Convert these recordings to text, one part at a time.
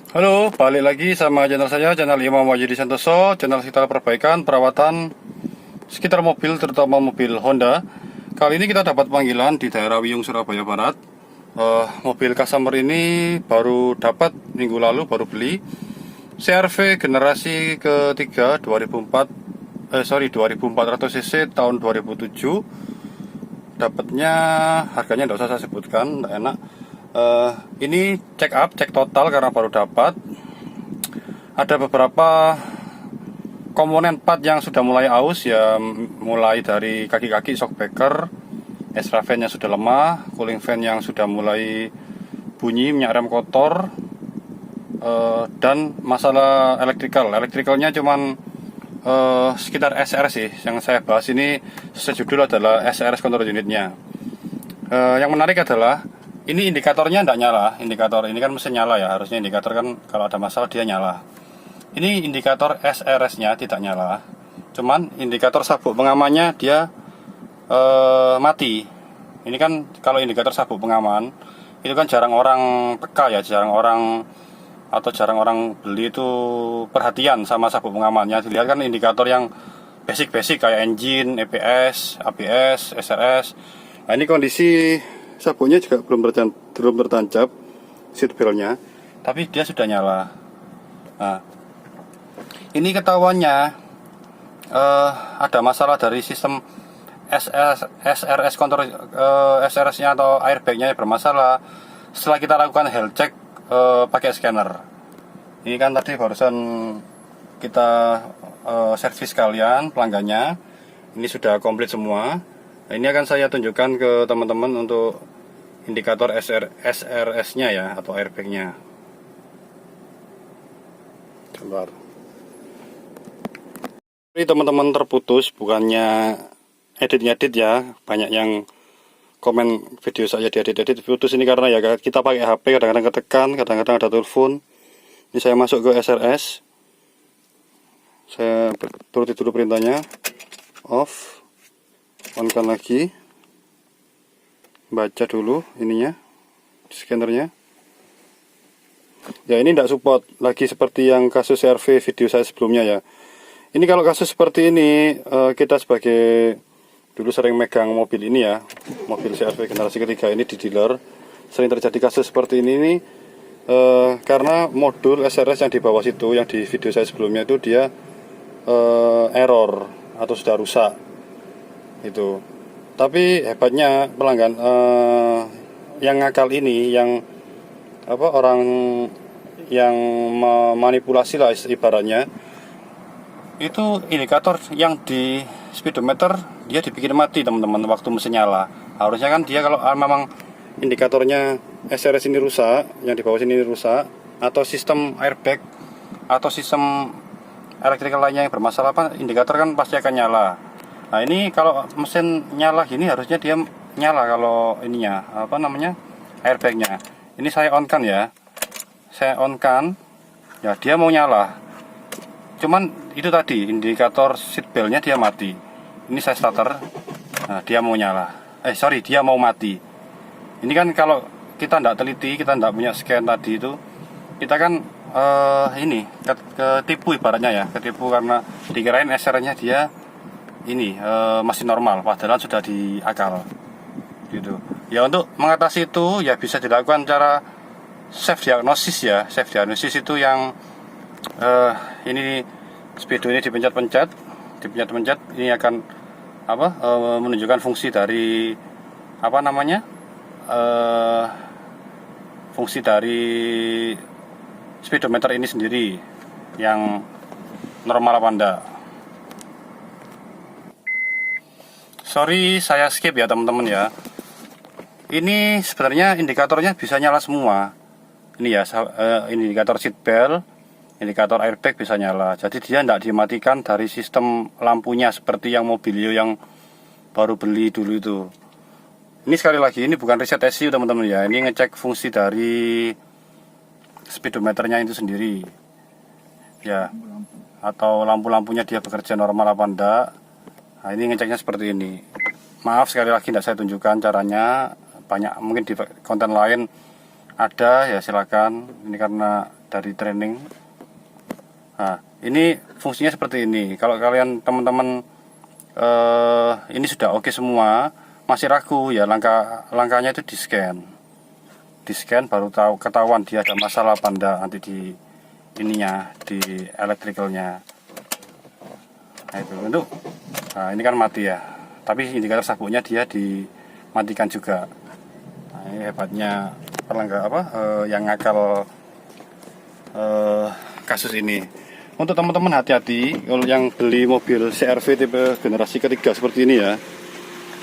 Halo, balik lagi sama channel saya, channel Imam Wahyudi Santoso, channel sekitar perbaikan, perawatan sekitar mobil, terutama mobil Honda. Kali ini kita dapat panggilan di daerah Wiyung, Surabaya Barat. Mobil customer ini baru dapat minggu lalu, baru beli CR-V generasi ketiga 2400 cc tahun 2007. Dapatnya harganya tidak usah saya sebutkan, tidak enak. Ini cek total karena baru dapat. Ada beberapa komponen part yang sudah mulai aus ya, mulai dari kaki-kaki shockbreaker, extra fan yang sudah lemah, cooling fan yang sudah mulai bunyi, minyak rem kotor, dan masalah elektrikalnya cuman sekitar SR sih. Yang saya bahas ini sesuai judul adalah SRS control unitnya. Yang menarik adalah ini indikatornya tidak nyala. Indikator ini kan mesin nyala ya, harusnya indikator kan kalau ada masalah dia nyala. Ini indikator SRS-nya tidak nyala. Cuman indikator sabuk pengamannya dia mati. Ini kan kalau indikator sabuk pengaman itu kan jarang orang peka ya, jarang orang beli itu perhatian sama sabuk pengamannya. Dilihat kan indikator yang basic kayak engine, EPS, ABS, SRS. Nah, ini kondisi sabuknya juga belum tertancap seat beltnya, tapi dia sudah nyala. Nah, ini ketahuannya ada masalah dari sistem SRS kontrol, SRS-nya atau airbag-nya bermasalah. Setelah kita lakukan health check pakai scanner. Ini kan tadi barusan kita servis kalian pelanggannya. Ini sudah komplit semua. Nah, ini akan saya tunjukkan ke teman-teman untuk indikator SRS-nya ya, atau airbag-nya. Coba. Ini teman-teman terputus, bukannya edit ya. Banyak yang komen video saya diedit putus ini karena ya kita pakai HP, kadang-kadang ketekan, kadang-kadang ada telepon. Ini saya masuk ke SRS. Saya turuti dulu perintahnya. Off. On-kan lagi, baca dulu ininya, scannernya. Ya ini tidak support lagi seperti yang kasus CR-V video saya sebelumnya ya. Ini kalau kasus seperti ini, kita sebagai dulu sering megang mobil ini ya, mobil CR-V generasi ketiga ini di dealer, sering terjadi kasus seperti ini karena modul SRS yang di bawah situ, yang di video saya sebelumnya itu dia error atau sudah rusak itu. Tapi hebatnya pelanggan yang ngakal ini, yang orang yang memanipulasi lah ibaratnya, itu indikator yang di speedometer dia dibikin mati teman-teman waktu mesin nyala. Harusnya kan dia kalau memang indikatornya SRS ini rusak, yang di bawah sini rusak, atau sistem airbag atau sistem elektrikal lainnya yang bermasalah, indikator kan pasti akan nyala. Nah ini kalau mesin nyala gini harusnya dia nyala kalau ininya airbagnya. Ini saya on kan ya, saya on kan ya, dia mau nyala. Cuman itu tadi indikator seat beltnya dia mati. Ini saya starter, nah dia mau nyala. Dia mau mati. Ini kan kalau kita tidak teliti, kita tidak punya scan tadi itu, kita kan ketipu ibaratnya ya, ketipu karena dikirain SR-nya dia ini masih normal, padahal sudah diakal gitu ya. Untuk mengatasi itu ya bisa dilakukan cara self diagnosis ya. Self diagnosis itu yang ini speedo ini dipencet-pencet, ini akan menunjukkan fungsi dari fungsi dari speedometer ini sendiri yang normal apa enggak. Sorry saya skip ya teman-teman ya. Ini sebenarnya indikatornya bisa nyala semua. Ini ya indikator seat belt, indikator airbag bisa nyala. Jadi dia tidak dimatikan dari sistem lampunya seperti yang Mobilio yang baru beli dulu itu. Ini sekali lagi ini bukan reset ECU teman-teman ya. Ini ngecek fungsi dari speedometernya itu sendiri. Ya. Atau lampu-lampunya dia bekerja normal apa enggak. Nah ini ngeceknya seperti ini. Maaf sekali lagi tidak saya tunjukkan caranya. Banyak mungkin di konten lain ada ya, silakan. Ini karena dari training. Nah, ini fungsinya seperti ini. Kalau kalian teman-teman ini sudah oke semua, masih ragu ya, langkahnya itu di scan baru ketahuan dia ada masalah apa enggak nanti di ininya, di elektrikalnya. Nah itu untuk ini kan mati ya, tapi indikator sabuknya dia dimatikan juga. Nah, ini hebatnya yang ngakal kasus ini. Untuk teman-teman hati-hati kalau yang beli mobil CR-V tipe generasi ketiga seperti ini ya,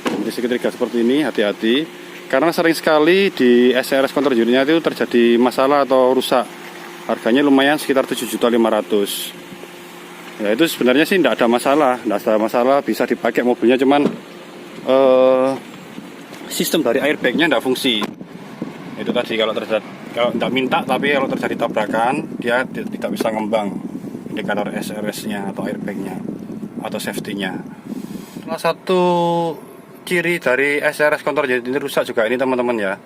generasi ketiga seperti ini, hati-hati karena sering sekali di SRS control unitnya itu terjadi masalah atau rusak. Harganya lumayan sekitar 7.500.000. Ya itu sebenarnya sih tidak ada masalah, bisa dipakai mobilnya, cuman sistem dari airbagnya tidak fungsi. Itu tadi kalau tidak minta, tapi kalau terjadi tabrakan dia tidak bisa ngembang indikator SRS-nya atau airbag-nya atau safety-nya. Salah satu ciri dari SRS control unit ini rusak juga ini teman-teman ya.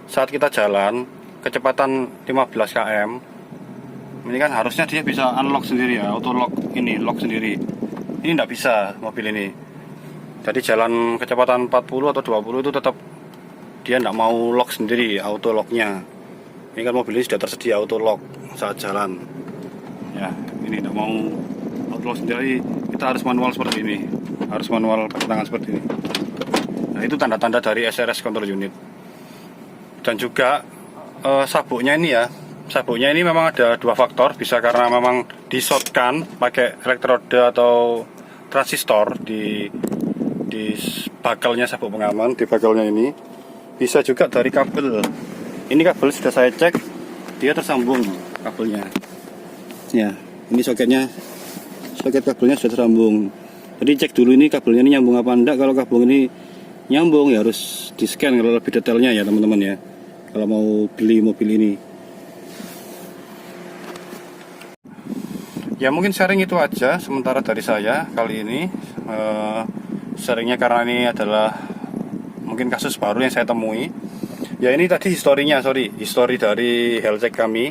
Saat kita jalan kecepatan 15 km, ini kan harusnya dia bisa unlock sendiri ya, auto lock ini, lock sendiri. Ini tidak bisa mobil ini. Jadi jalan kecepatan 40 atau 20 itu tetap dia tidak mau lock sendiri, auto locknya. Ini kan mobil ini sudah tersedia auto lock saat jalan. Ya, ini tidak mau auto lock sendiri, kita harus manual seperti ini, harus manual pakai tangan seperti ini. Nah itu tanda-tanda dari SRS control unit. Dan juga sabuknya ini ya, sabuknya ini memang ada dua faktor, bisa karena memang di-shortkan pakai elektroda atau transistor di bakalnya sabuk pengaman, di bakalnya ini. Bisa juga dari kabel. Ini kabel sudah saya cek, dia tersambung kabelnya. Ya, ini soket kabelnya sudah tersambung. Jadi cek dulu ini kabelnya ini nyambung apa enggak. Kalau kabel ini nyambung ya harus di scan kalau lebih detailnya ya teman-teman ya, kalau mau beli mobil ini. Ya mungkin sharing itu aja sementara dari saya kali ini. Sharingnya karena ini adalah mungkin kasus baru yang saya temui. Ya ini tadi histori dari health check kami.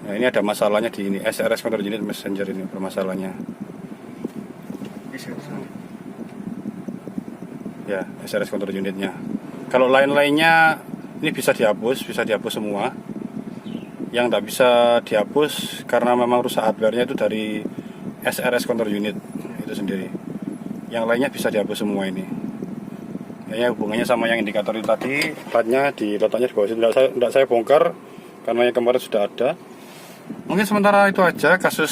Nah, ini ada masalahnya di ini SRS control unit messenger ini permasalahannya. Ya SRS control unitnya. Kalau lain-lainnya ini bisa dihapus semua. Yang tidak bisa dihapus karena memang rusak hardware-nya itu dari SRS control unit itu sendiri. Yang lainnya bisa dihapus semua ini. Ya hubungannya sama yang indikator itu tadi, letaknya di bawah sini. Tidak saya bongkar karena yang kemarin sudah ada. Mungkin sementara itu aja kasus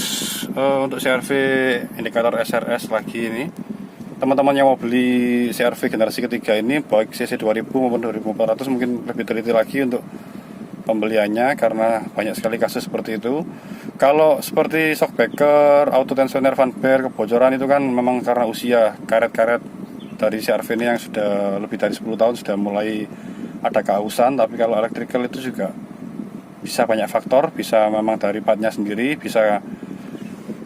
untuk CR-V indikator SRS lagi ini. Teman-teman yang mau beli CR-V generasi ketiga ini baik CC 2000 maupun 2400 mungkin lebih teliti lagi untuk pembeliannya karena banyak sekali kasus seperti itu. Kalau seperti shockbreaker, auto tensioner fan bar, kebocoran itu kan memang karena usia karet-karet dari CR-V ini yang sudah lebih dari 10 tahun sudah mulai ada keausan. Tapi kalau elektrikal itu juga bisa banyak faktor, bisa memang dari partnya sendiri, bisa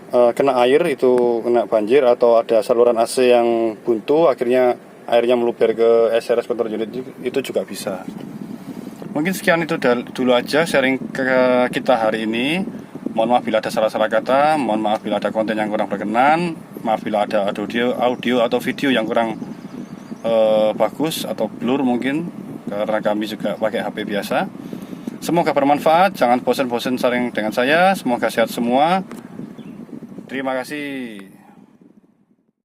kena air, itu kena banjir, atau ada saluran AC yang buntu akhirnya airnya meluber ke SRS control unit, itu juga bisa. Mungkin sekian itu dulu aja sharing ke kita hari ini. Mohon maaf bila ada salah-salah kata, mohon maaf bila ada konten yang kurang berkenan, maaf bila ada audio atau video yang kurang bagus atau blur mungkin, karena kami juga pakai HP biasa. Semoga bermanfaat, jangan bosan-bosan sharing dengan saya, semoga sehat semua. Terima kasih.